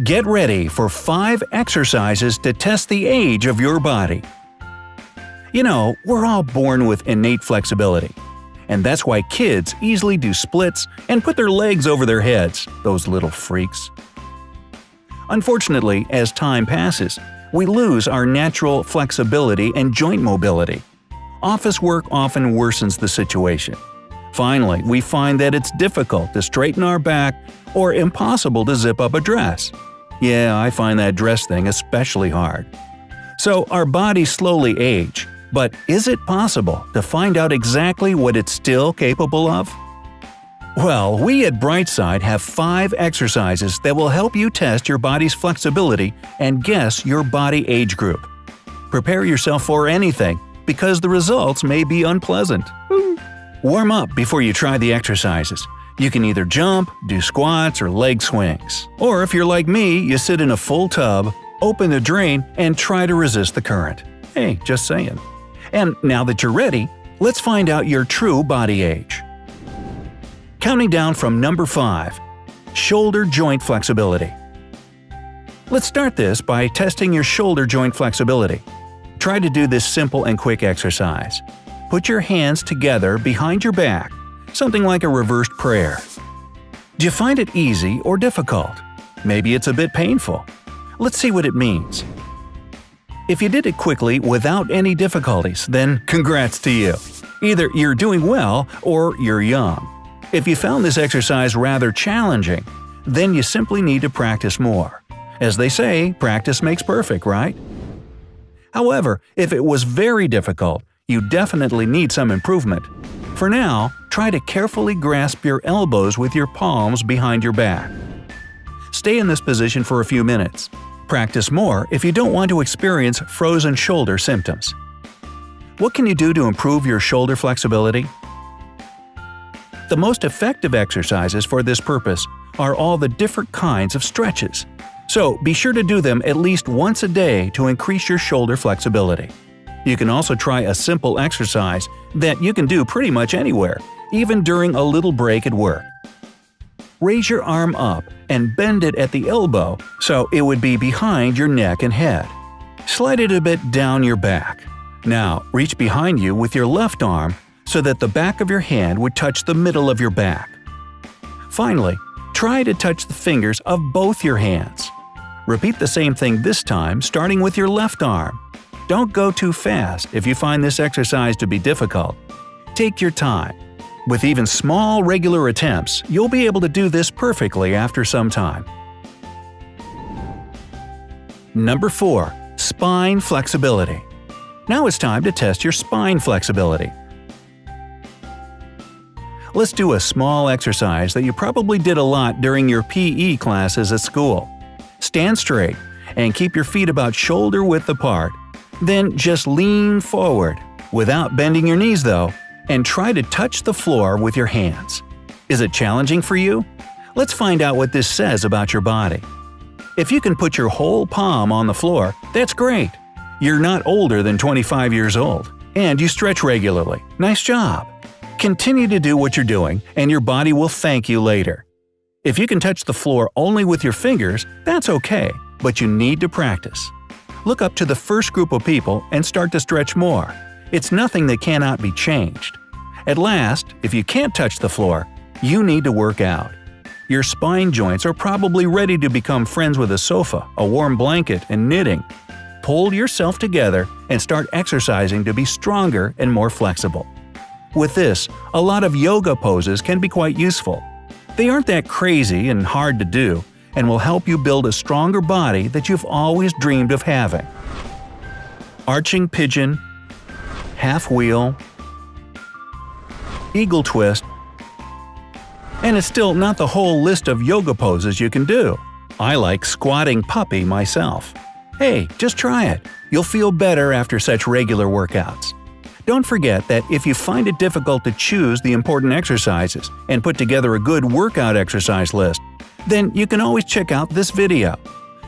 Get ready for 5 exercises to test the age of your body. You know, we're all born with innate flexibility. And that's why kids easily do splits and put their legs over their heads, those little freaks. Unfortunately, as time passes, we lose our natural flexibility and joint mobility. Office work often worsens the situation. Finally, we find that it's difficult to straighten our back or impossible to zip up a dress. Yeah, I find that dress thing especially hard. So our bodies slowly age, but is it possible to find out exactly what it's still capable of? Well, we at Brightside have 5 exercises that will help you test your body's flexibility and guess your body age group. Prepare yourself for anything, because the results may be unpleasant. Warm up before you try the exercises. You can either jump, do squats, or leg swings. Or if you're like me, you sit in a full tub, open the drain, and try to resist the current. Hey, just saying. And now that you're ready, let's find out your true body age. Counting down from number 5. Shoulder joint flexibility. Let's start this by testing your shoulder joint flexibility. Try to do this simple and quick exercise. Put your hands together behind your back, something like a reversed prayer. Do you find it easy or difficult? Maybe it's a bit painful. Let's see what it means. If you did it quickly without any difficulties, then congrats to you. Either you're doing well or you're young. If you found this exercise rather challenging, then you simply need to practice more. As they say, practice makes perfect, right? However, if it was very difficult, you definitely need some improvement. For now, try to carefully grasp your elbows with your palms behind your back. Stay in this position for a few minutes. Practice more if you don't want to experience frozen shoulder symptoms. What can you do to improve your shoulder flexibility? The most effective exercises for this purpose are all the different kinds of stretches. So be sure to do them at least once a day to increase your shoulder flexibility. You can also try a simple exercise that you can do pretty much anywhere, even during a little break at work. Raise your arm up and bend it at the elbow so it would be behind your neck and head. Slide it a bit down your back. Now, reach behind you with your left arm so that the back of your hand would touch the middle of your back. Finally, try to touch the fingers of both your hands. Repeat the same thing this time, starting with your left arm. Don't go too fast if you find this exercise to be difficult. Take your time. With even small, regular attempts, you'll be able to do this perfectly after some time. Number 4. Spine flexibility. Now it's time to test your spine flexibility. Let's do a small exercise that you probably did a lot during your PE classes at school. Stand straight and keep your feet about shoulder width apart. Then just lean forward, without bending your knees though, and try to touch the floor with your hands. Is it challenging for you? Let's find out what this says about your body. If you can put your whole palm on the floor, that's great. You're not older than 25 years old, and you stretch regularly. Nice job! Continue to do what you're doing, and your body will thank you later. If you can touch the floor only with your fingers, that's okay, but you need to practice. Look up to the first group of people and start to stretch more. It's nothing that cannot be changed. At last, if you can't touch the floor, you need to work out. Your spine joints are probably ready to become friends with a sofa, a warm blanket, and knitting. Pull yourself together and start exercising to be stronger and more flexible. With this, a lot of yoga poses can be quite useful. They aren't that crazy and hard to do, and will help you build a stronger body that you've always dreamed of having. Arching pigeon, half wheel, eagle twist, and it's still not the whole list of yoga poses you can do. I like squatting puppy myself. Hey, just try it. You'll feel better after such regular workouts. Don't forget that if you find it difficult to choose the important exercises and put together a good workout exercise list, then you can always check out this video.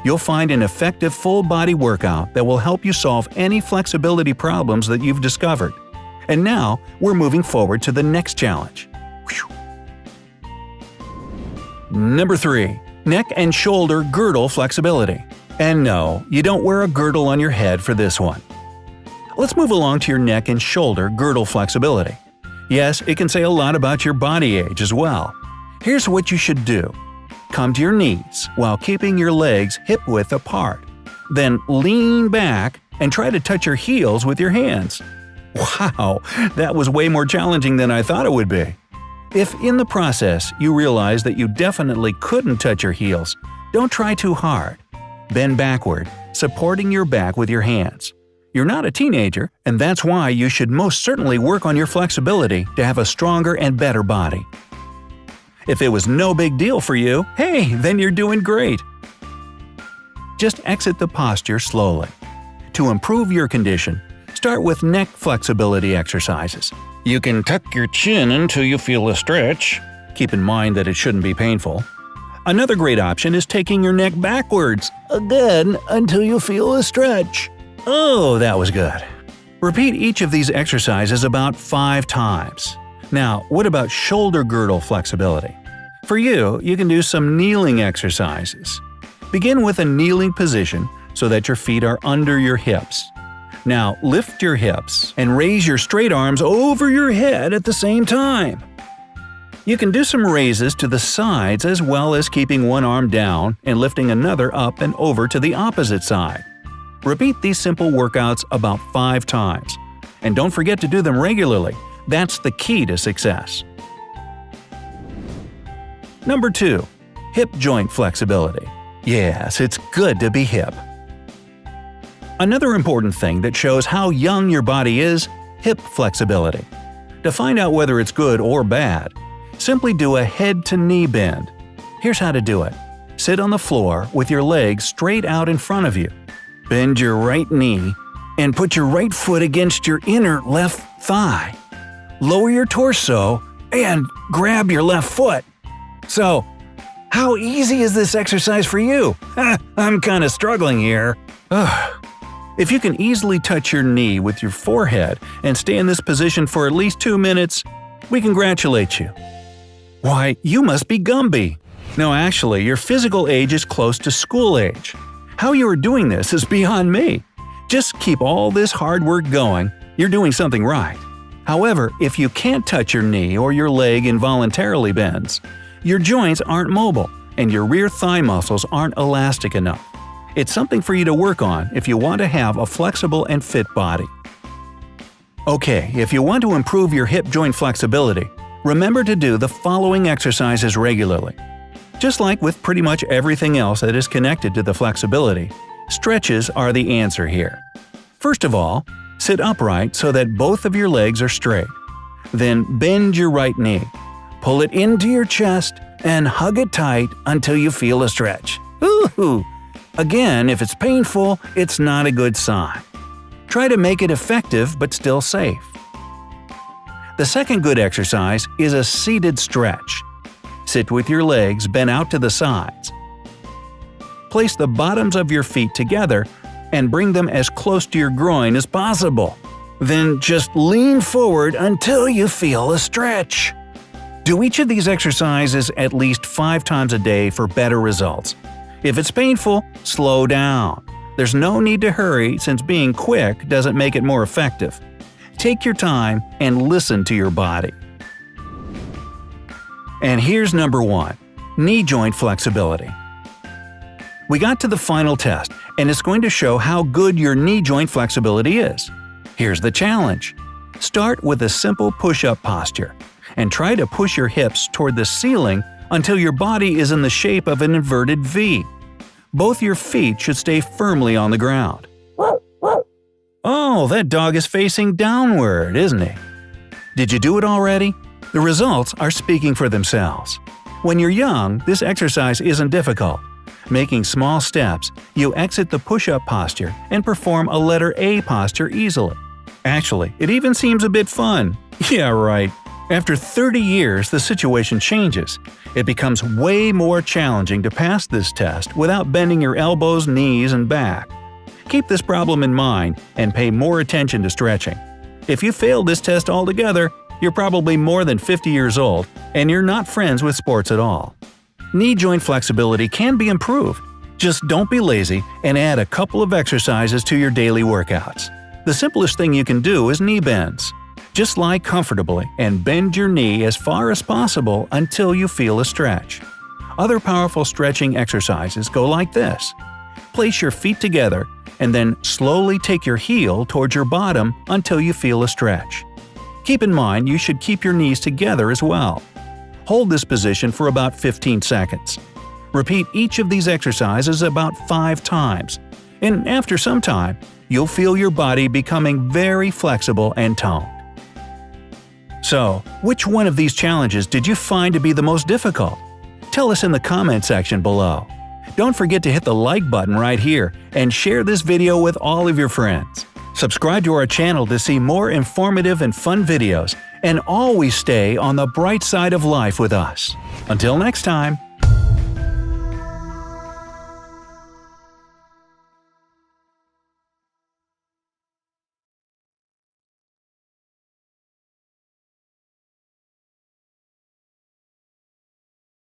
You'll find an effective full-body workout that will help you solve any flexibility problems that you've discovered. And now, we're moving forward to the next challenge. Number 3. Neck and shoulder girdle flexibility. And no, you don't wear a girdle on your head for this one. Let's move along to your neck and shoulder girdle flexibility. Yes, it can say a lot about your body age as well. Here's what you should do. Come to your knees while keeping your legs hip-width apart. Then lean back and try to touch your heels with your hands. Wow, that was way more challenging than I thought it would be. If in the process you realize that you definitely couldn't touch your heels, don't try too hard. Bend backward, supporting your back with your hands. You're not a teenager, and that's why you should most certainly work on your flexibility to have a stronger and better body. If it was no big deal for you, hey, then you're doing great. Just exit the posture slowly. To improve your condition, start with neck flexibility exercises. You can tuck your chin until you feel a stretch. Keep in mind that it shouldn't be painful. Another great option is taking your neck backwards, again until you feel a stretch. Oh, that was good. Repeat each of these exercises about 5 times. Now, what about shoulder girdle flexibility? For you, you can do some kneeling exercises. Begin with a kneeling position so that your feet are under your hips. Now, lift your hips and raise your straight arms over your head at the same time. You can do some raises to the sides as well as keeping one arm down and lifting another up and over to the opposite side. Repeat these simple workouts about 5 times. And don't forget to do them regularly. That's the key to success. Number 2. Hip joint flexibility. Yes, it's good to be hip. Another important thing that shows how young your body is, hip flexibility. To find out whether it's good or bad, simply do a head-to-knee bend. Here's how to do it. Sit on the floor with your legs straight out in front of you. Bend your right knee and put your right foot against your inner left thigh. Lower your torso and grab your left foot. So, how easy is this exercise for you? I'm kinda struggling here. If you can easily touch your knee with your forehead and stay in this position for at least 2 minutes, we congratulate you. Why, you must be Gumby. No, actually, your physical age is close to school age. How you are doing this is beyond me. Just keep all this hard work going, you're doing something right. However, if you can't touch your knee or your leg involuntarily bends, your joints aren't mobile and your rear thigh muscles aren't elastic enough. It's something for you to work on if you want to have a flexible and fit body. Okay, if you want to improve your hip joint flexibility, remember to do the following exercises regularly. Just like with pretty much everything else that is connected to the flexibility, stretches are the answer here. First of all, sit upright so that both of your legs are straight. Then bend your right knee. Pull it into your chest and hug it tight until you feel a stretch. Ooh! Again, if it's painful, it's not a good sign. Try to make it effective but still safe. The second good exercise is a seated stretch. Sit with your legs bent out to the sides. Place the bottoms of your feet together and bring them as close to your groin as possible. Then just lean forward until you feel a stretch. Do each of these exercises at least 5 times a day for better results. If it's painful, slow down. There's no need to hurry since being quick doesn't make it more effective. Take your time and listen to your body. And here's number 1. Knee joint flexibility. We got to the final test, and it's going to show how good your knee joint flexibility is. Here's the challenge. Start with a simple push-up posture, and try to push your hips toward the ceiling until your body is in the shape of an inverted V. Both your feet should stay firmly on the ground. Oh, that dog is facing downward, isn't he? Did you do it already? The results are speaking for themselves. When you're young, this exercise isn't difficult. Making small steps, you exit the push-up posture and perform a letter A posture easily. Actually, it even seems a bit fun. Yeah, right. After 30 years, the situation changes. It becomes way more challenging to pass this test without bending your elbows, knees, and back. Keep this problem in mind and pay more attention to stretching. If you fail this test altogether, you're probably more than 50 years old and you're not friends with sports at all. Knee joint flexibility can be improved. Just don't be lazy and add a couple of exercises to your daily workouts. The simplest thing you can do is knee bends. Just lie comfortably and bend your knee as far as possible until you feel a stretch. Other powerful stretching exercises go like this. Place your feet together and then slowly take your heel towards your bottom until you feel a stretch. Keep in mind you should keep your knees together as well. Hold this position for about 15 seconds. Repeat each of these exercises about 5 times, and after some time, you'll feel your body becoming very flexible and toned. So, which one of these challenges did you find to be the most difficult? Tell us in the comment section below. Don't forget to hit the like button right here and share this video with all of your friends. Subscribe to our channel to see more informative and fun videos, and always stay on the bright side of life with us. Until next time.